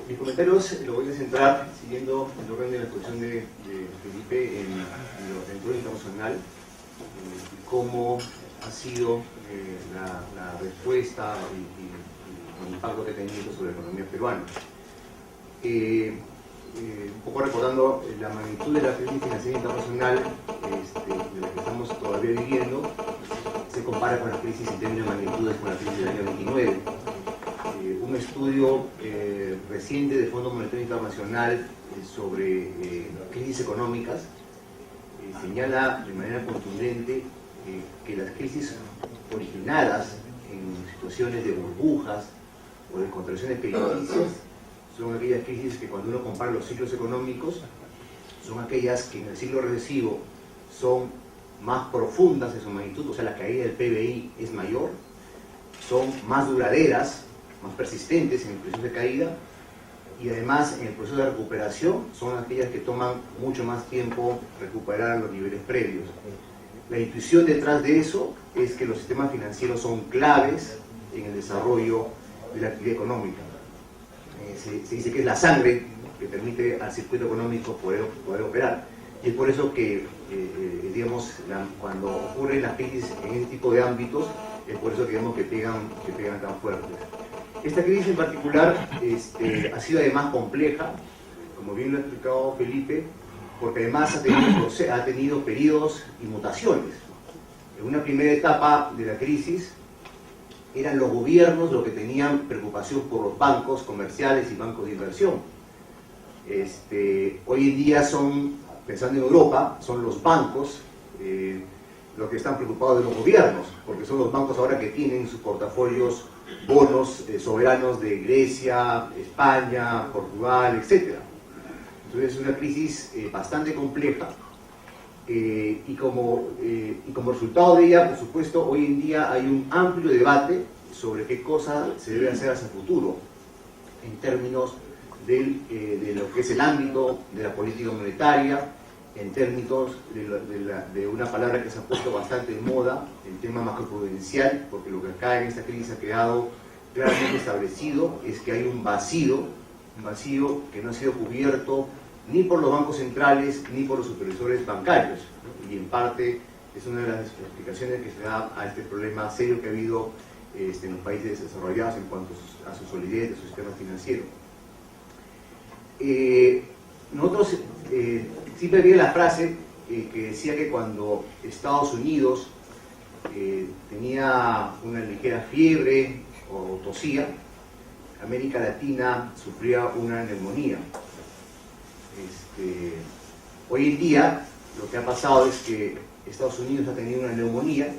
Mis comentarios lo voy a centrar, siguiendo el orden de la exposición de Felipe, en el entorno internacional, cómo ha sido la respuesta y el impacto que ha tenido sobre la economía peruana. Un poco recordando la magnitud de la crisis financiera internacional de la que estamos todavía viviendo, se compara con la crisis en términos de magnitudes con la crisis del año 29. Un estudio reciente del Fondo Monetario Internacional sobre crisis económicas señala de manera contundente que las crisis originadas en situaciones de burbujas o de contracciones crediticias son aquellas crisis que, cuando uno compara los ciclos económicos, son aquellas que en el ciclo recesivo son más profundas en su magnitud, o sea, la caída del PBI es mayor, son más duraderas, más persistentes en el proceso de caída, y además en el proceso de recuperación son aquellas que toman mucho más tiempo recuperar los niveles previos. La intuición detrás de eso es que los sistemas financieros son claves en el desarrollo de la actividad económica. Se dice que es la sangre que permite al circuito económico poder operar, y es por eso que digamos, cuando ocurren las crisis en este tipo de ámbitos, es por eso que digamos que pegan tan fuertes. Esta crisis en particular ha sido además compleja, como bien lo ha explicado Felipe, porque además ha tenido periodos y mutaciones. En una primera etapa de la crisis eran los gobiernos los que tenían preocupación por los bancos comerciales y bancos de inversión. Hoy en día son, pensando en Europa, son los bancos los que están preocupados de los gobiernos, porque son los bancos ahora que tienen en sus portafolios bonos soberanos de Grecia, España, Portugal, etc. Entonces es una crisis bastante compleja y como resultado de ella, por supuesto, hoy en día hay un amplio debate sobre qué cosa se debe hacer hacia el futuro en términos de lo que es el ámbito de la política monetaria, en términos de una palabra que se ha puesto bastante en moda, el tema macroprudencial, porque lo que acá en esta crisis ha quedado claramente establecido es que hay un vacío que no ha sido cubierto ni por los bancos centrales ni por los supervisores bancarios, ¿no? Y en parte es una de las explicaciones que se da a este problema serio que ha habido en los países desarrollados en cuanto a su solidez de su sistema financiero. Nosotros siempre había la frase que decía que cuando Estados Unidos tenía una ligera fiebre o tosía, América Latina sufría una neumonía. Hoy en día lo que ha pasado es que Estados Unidos ha tenido una neumonía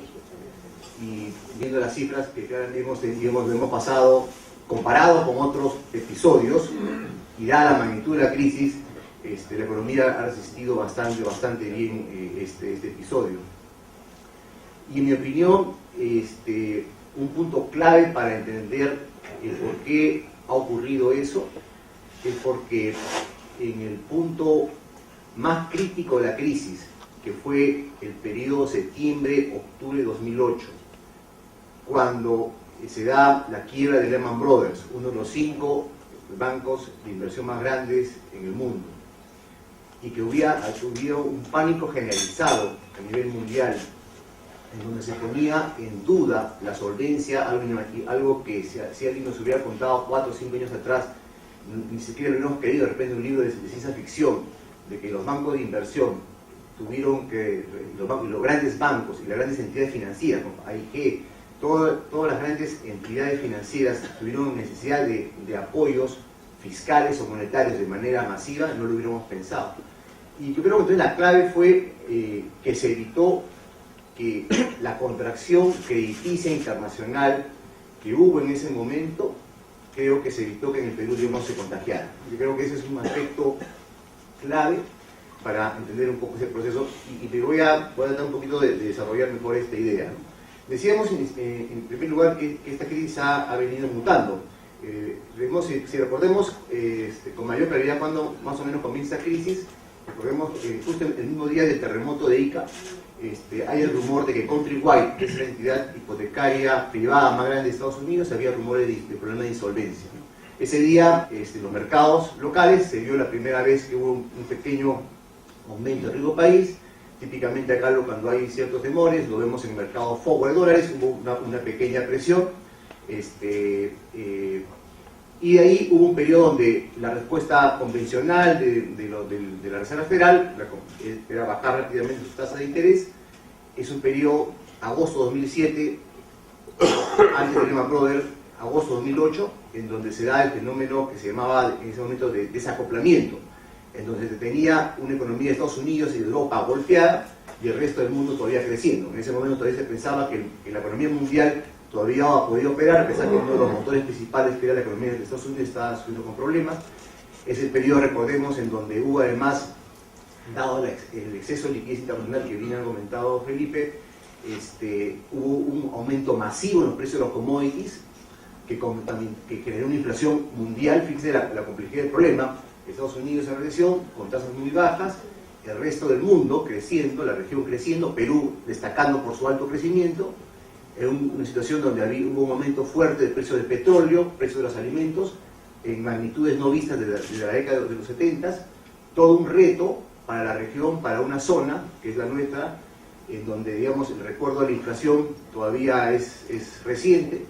y, viendo las cifras que hemos pasado comparado con otros episodios y dada la magnitud de la crisis, la economía ha resistido bastante bien este episodio. Y en mi opinión, un punto clave para entender el por qué ha ocurrido eso es porque en el punto más crítico de la crisis, que fue el periodo septiembre-octubre de 2008, cuando se da la quiebra de Lehman Brothers, uno de los 5 bancos de inversión más grandes en el mundo, y que hubiera un pánico generalizado a nivel mundial, en donde se ponía en duda la solvencia, algo que si alguien nos hubiera contado 4 o 5 años atrás, ni siquiera lo hubiéramos querido. De repente un libro de ciencia ficción, de que los bancos de inversión tuvieron que, los grandes bancos y las grandes entidades financieras, como AIG, todas las grandes entidades financieras tuvieron necesidad de apoyos fiscales o monetarios de manera masiva, no lo hubiéramos pensado. Y yo creo que entonces la clave fue que se evitó que la contracción crediticia internacional que hubo en ese momento, creo que se evitó que en el Perú se contagiara. Yo creo que ese es un aspecto clave para entender un poco ese proceso, y te voy a tratar un poquito de desarrollar mejor esta idea, ¿no? Decíamos en primer lugar que esta crisis ha venido mutando. Si recordemos con mayor claridad cuando más o menos comienza esta crisis, recordemos justo el mismo día del terremoto de Ica, hay el rumor de que Countrywide, que es la entidad hipotecaria privada más grande de Estados Unidos, había rumores de problemas de insolvencia, ¿no? Ese día, los mercados locales, se vio la primera vez que hubo un pequeño aumento del riesgo país. Típicamente acá cuando hay ciertos temores, lo vemos en el mercado forward de dólares, hubo una pequeña presión. Y de ahí hubo un periodo donde la respuesta convencional de la Reserva Federal era bajar rápidamente sus tasas de interés. Es un periodo agosto 2007, antes de Lehman Brothers, agosto 2008, en donde se da el fenómeno que se llamaba en ese momento de desacoplamiento, en donde se tenía una economía de Estados Unidos y de Europa golpeada y el resto del mundo todavía creciendo. En ese momento todavía se pensaba que la economía mundial todavía podía operar, a pesar que uno de los motores principales, que era la economía de Estados Unidos, estaba sufriendo con problemas. Es el periodo, recordemos, en donde hubo además, dado el exceso de liquidez internacional que bien ha comentado Felipe, hubo un aumento masivo en los precios de los commodities que generó una inflación mundial. Fíjense la complejidad del problema. Estados Unidos en recesión, con tasas muy bajas, el resto del mundo creciendo, la región creciendo, Perú destacando por su alto crecimiento, en una situación donde hubo un aumento fuerte del precio del petróleo, precio de los alimentos, en magnitudes no vistas desde la década de los 70, todo un reto para la región, para una zona, que es la nuestra, en donde, digamos, el recuerdo de la inflación todavía es reciente.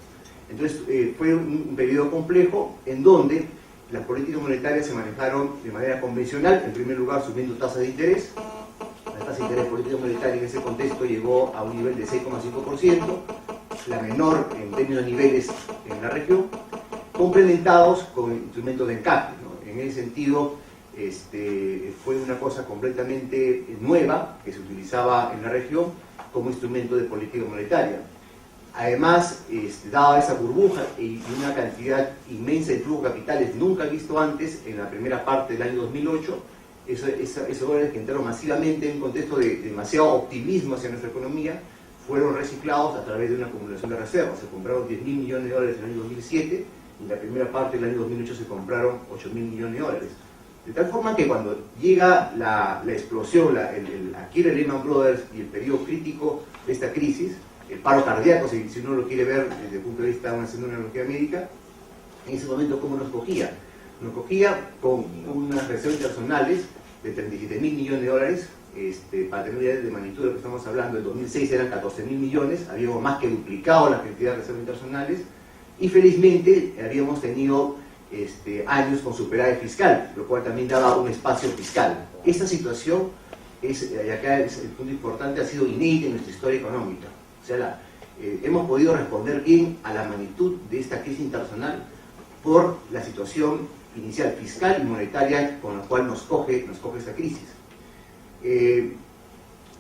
Entonces, fue un periodo complejo en donde las políticas monetarias se manejaron de manera convencional, en primer lugar subiendo tasas de interés. La tasa de interés política monetaria en ese contexto llegó a un nivel de 6,5%, la menor en términos de niveles en la región, complementados con instrumentos de encaje, ¿no? En ese sentido, fue una cosa completamente nueva que se utilizaba en la región como instrumento de política monetaria. Además, dada esa burbuja y una cantidad inmensa de flujo de capitales nunca visto antes en la primera parte del año 2008, esos dólares que entraron masivamente en un contexto de demasiado optimismo hacia nuestra economía, fueron reciclados a través de una acumulación de reservas. Se compraron 10.000 millones de dólares en el año 2007 y en la primera parte del año 2008 se compraron 8.000 millones de dólares. De tal forma que cuando llega la explosión, aquí el Lehman Brothers y el periodo crítico de esta crisis, el paro cardíaco, si uno lo quiere ver desde el punto de vista de una analogía médica, en ese momento, ¿cómo nos cogía? Nos cogía con unas reservas internacionales de 37.000 millones de dólares, para tener una idea de magnitud de lo que estamos hablando. En 2006 eran 14.000 millones, habíamos más que duplicado la cantidad de reservas internacionales, y felizmente habíamos tenido años con superávit fiscal, lo cual también daba un espacio fiscal. Esta situación, y acá es el punto importante, ha sido inédita en nuestra historia económica. O sea, hemos podido responder bien a la magnitud de esta crisis internacional por la situación inicial fiscal y monetaria con la cual nos coge esta crisis.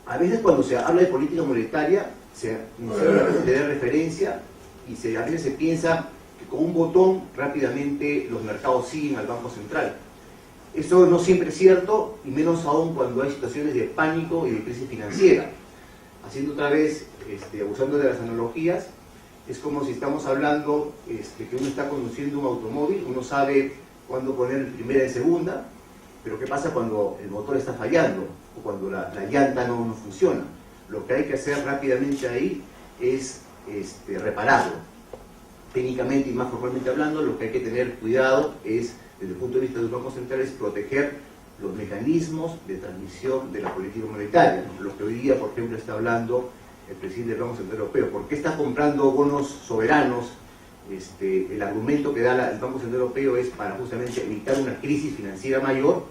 A veces cuando se habla de política monetaria se da referencia y a veces se piensa que con un botón rápidamente los mercados siguen al Banco Central. Eso no siempre es cierto, y menos aún cuando hay situaciones de pánico y de crisis financiera. Haciendo otra vez, abusando de las analogías, es como si estamos hablando que uno está conduciendo un automóvil, uno sabe cuándo poner primera y segunda, pero ¿qué pasa cuando el motor está fallando o cuando la llanta no funciona? Lo que hay que hacer rápidamente ahí es repararlo. Técnicamente y más formalmente hablando, lo que hay que tener cuidado es, desde el punto de vista de los bancos centrales, proteger los mecanismos de transmisión de la política monetaria, lo que hoy día, por ejemplo, está hablando el presidente del Banco Central Europeo. ¿Por qué está comprando bonos soberanos? El argumento que da el Banco Central Europeo es para justamente evitar una crisis financiera mayor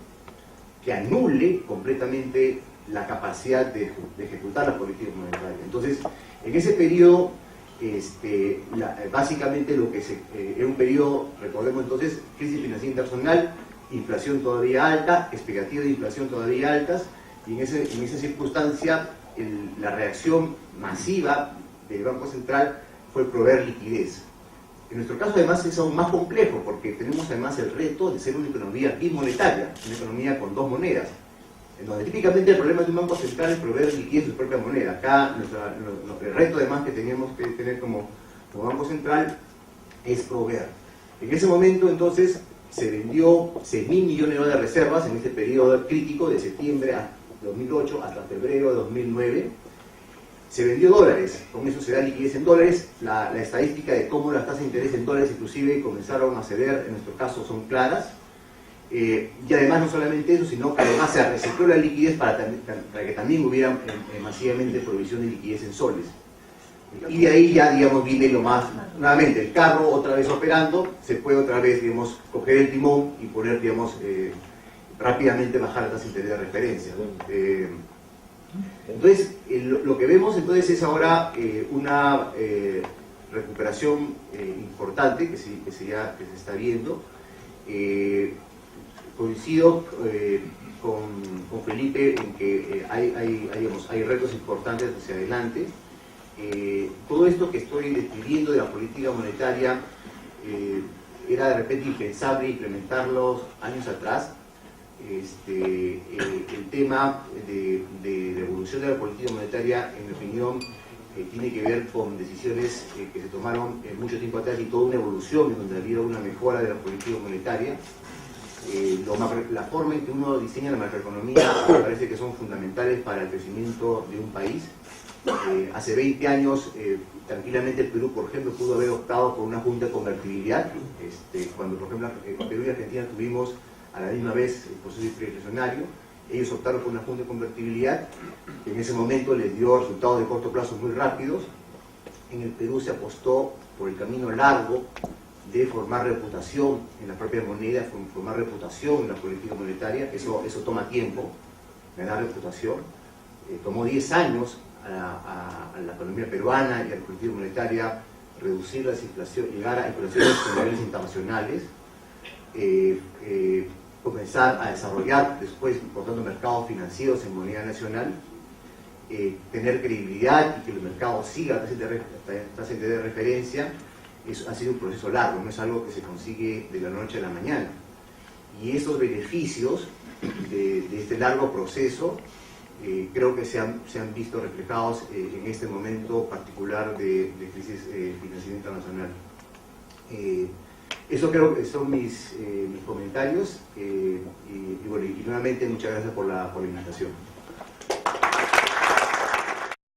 que anule completamente la capacidad de ejecutar la política monetaria. Entonces, en ese periodo, básicamente lo que era un periodo, recordemos entonces, crisis financiera internacional, inflación todavía alta, expectativas de inflación todavía altas, y en esa circunstancia la reacción masiva del Banco Central fue proveer liquidez. En nuestro caso además es aún más complejo porque tenemos además el reto de ser una economía bimonetaria, una economía con dos monedas, en donde típicamente el problema de un banco central es proveer liquidez de su propia moneda. Acá el reto además que teníamos que tener como Banco Central es proveer. En ese momento entonces se vendió 6.000 millones de dólares de reservas en este periodo crítico de septiembre a 2008 hasta febrero de 2009. se vendió dólares, con eso se da liquidez en dólares. La estadística de cómo las tasas de interés en dólares inclusive comenzaron a ceder, en nuestro caso, son claras. Y además no solamente eso, sino que además se recicló la liquidez para que también hubiera masivamente provisión de liquidez en soles. Y de ahí ya, digamos, viene lo más, nuevamente, el carro otra vez operando, se puede otra vez, digamos, coger el timón y poner, digamos, rápidamente bajar la tasa de interés de referencia. Entonces, lo que vemos entonces es ahora una recuperación importante que se está viendo. Coincido con Felipe en que hay retos importantes hacia adelante. Todo esto que estoy describiendo de la política monetaria era de repente impensable implementarlos años atrás. El tema de la evolución de la política monetaria, en mi opinión, tiene que ver con decisiones que se tomaron mucho tiempo atrás y toda una evolución en donde había una mejora de la política monetaria. La forma en que uno diseña la macroeconomía me parece que son fundamentales para el crecimiento de un país. Hace 20 años, tranquilamente el Perú, por ejemplo, pudo haber optado por una junta de convertibilidad. Cuando, por ejemplo, Perú y Argentina tuvimos a la misma vez el proceso inflacionario, ellos optaron por una junta de convertibilidad, que en ese momento les dio resultados de corto plazo muy rápidos. En el Perú se apostó por el camino largo de formar reputación en la propia moneda, formar reputación en la política monetaria. Eso toma tiempo, ganar reputación. Tomó 10 años a la economía peruana y a la política monetaria reducir la inflación, llegar a inflaciones en niveles internacionales, comenzar a desarrollar después, por tanto, mercados financieros en moneda nacional, tener credibilidad y que los mercados sigan tasa de interés de referencia. Ha sido un proceso largo, no es algo que se consigue de la noche a la mañana. Y esos beneficios de este largo proceso creo que se han visto reflejados en este momento particular de crisis financiera internacional. Eso creo que son mis comentarios y nuevamente muchas gracias por la invitación.